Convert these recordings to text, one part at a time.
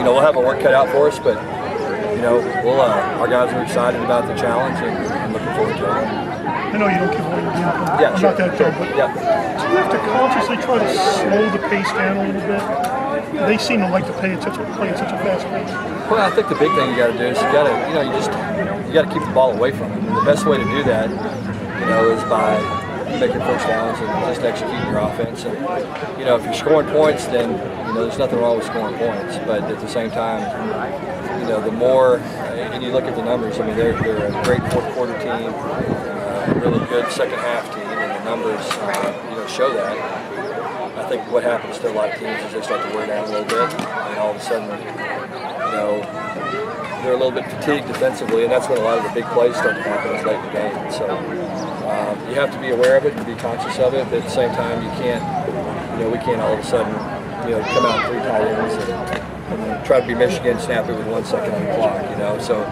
we'll have our work cut out for us, but our guys are excited about the challenge and looking forward to it. I know you don't give away your game plan. Yeah, sure, not that good, but do you have to consciously try to slow the pace down a little bit? They seem to like to play at such a fast pace. Well, I think the big thing you got to do is you got to keep the ball away from them. And the best way to do that, is by making first downs and just executing your offense. And if you're scoring points, then there's nothing wrong with scoring points. But at the same time, the more and you look at the numbers. I mean, they're a great fourth quarter team, really good second half team, and the numbers show that. I think what happens to a lot of teams is they start to wear down a little bit, and all of a sudden, they're a little bit fatigued defensively, and that's when a lot of the big plays start to happen late in the game. So you have to be aware of it and be conscious of it, but at the same time, you can't, we can't all of a sudden, come out 3 tight ends and try to be Michigan, snap it with 1 second on the clock. So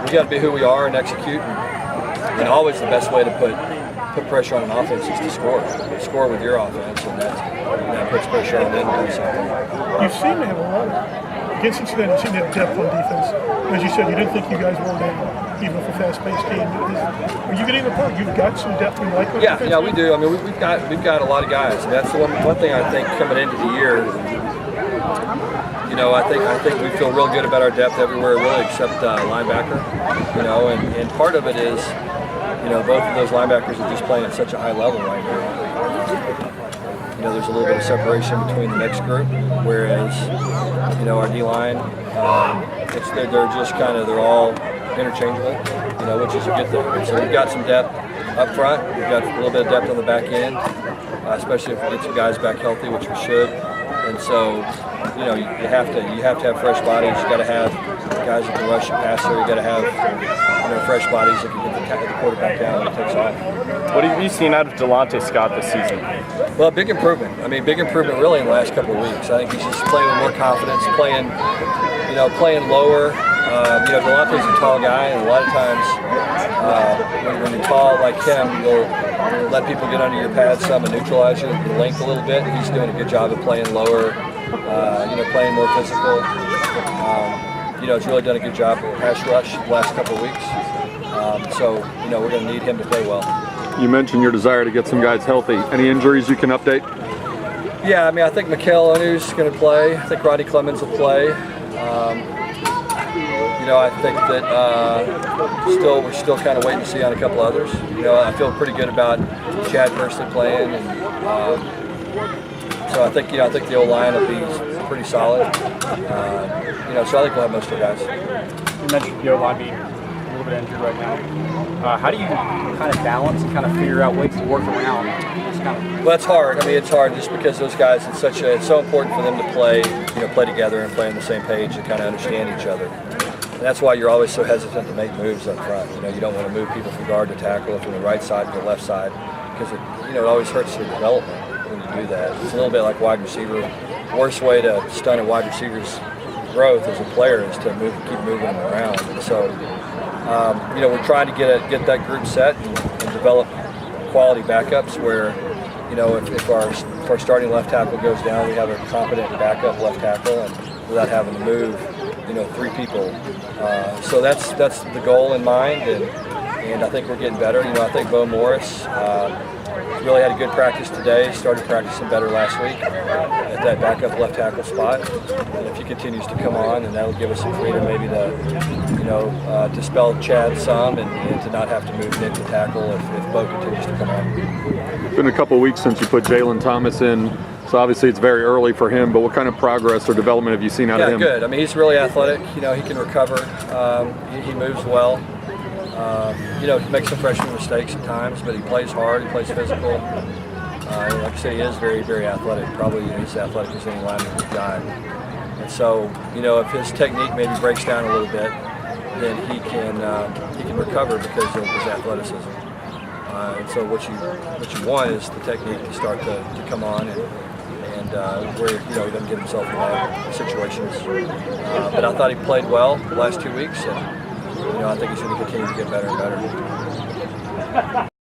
we got to be who we are and execute, and always the best way to put pressure on an offense is to score. Score with your offense, and that puts pressure on them to do something. You seem to have a lot against Cincinnati. You seem to have depth on defense. As you said, you didn't think you guys were down, even with a fast-paced game. Are you getting the point? You've got some depth in like Yeah, we do. I mean, we've got a lot of guys. And that's the one thing I think coming into the year. I think we feel real good about our depth everywhere, really, except linebacker. And part of it is. Both of those linebackers are just playing at such a high level right now. There's a little bit of separation between the next group, whereas, our D-line, they're just they're all interchangeable, which is a good thing. And so we've got some depth up front. We've got a little bit of depth on the back end, especially if we get some guys back healthy, which we should. And so, you have to have fresh bodies. You got to have guys that can rush and pass there. You got to have fresh bodies that can get the quarterback down when it takes off. What have you seen out of Delonte Scott this season? Well, big improvement. I mean, big improvement really in the last couple of weeks. I think he's just playing with more confidence, playing lower. Delonte's a tall guy, and a lot of times when you're tall like him, you'll let people get under your pads some and neutralize your length a little bit. He's doing a good job of playing lower, playing more physical. He's really done a good job with pass rush the last couple of weeks. So, we're going to need him to play well. You mentioned your desire to get some guys healthy. Any injuries you can update? Yeah, I mean, I think Mikael Onu's going to play. I think Rodney Clemens will play. I think that we're still kind of waiting to see on a couple others. I feel pretty good about Chad personally playing, and so I think the old line will be pretty solid. So I think we'll have most of the guys. You mentioned the O-line being a little bit injured right now. How do you kind of balance and kind of figure out ways to work around? Well, it's hard. I mean, it's hard just because those guys. It's so important for them to play together and play on the same page and kind of understand each other. And that's why you're always so hesitant to make moves up front. You don't want to move people from guard to tackle from the right side to the left side because it always hurts their development when you do that. It's a little bit like wide receiver. The worst way to stunt a wide receiver's growth as a player is to keep moving them around. And so, we're trying to get that group set and develop quality backups where, if our starting left tackle goes down, we have a competent backup left tackle, and without having to move, 3 people. So that's the goal in mind, and I think we're getting better. I think Bo Morris really had a good practice today, started practicing better last week at that backup left tackle spot. And if he continues to come on, and that'll give us some freedom maybe to, to spell Chad some and to not have to move Nick to tackle if Bo continues to come on. It's been a couple of weeks since you put Jalen Thomas in, so obviously it's very early for him, but what kind of progress or development have you seen out of him? Yeah, good. I mean, he's really athletic. He can recover. He moves well. He makes some freshman mistakes at times, but he plays hard, he plays physical. Like I said, he is very, very athletic, probably as athletic as any lineman we've got. And so, if his technique maybe breaks down a little bit, then he can recover because of his athleticism. And so what you want is the technique to start to come on and where he doesn't get himself in bad situations. But I thought he played well the last 2 weeks, and I think he's going to continue to get better and better.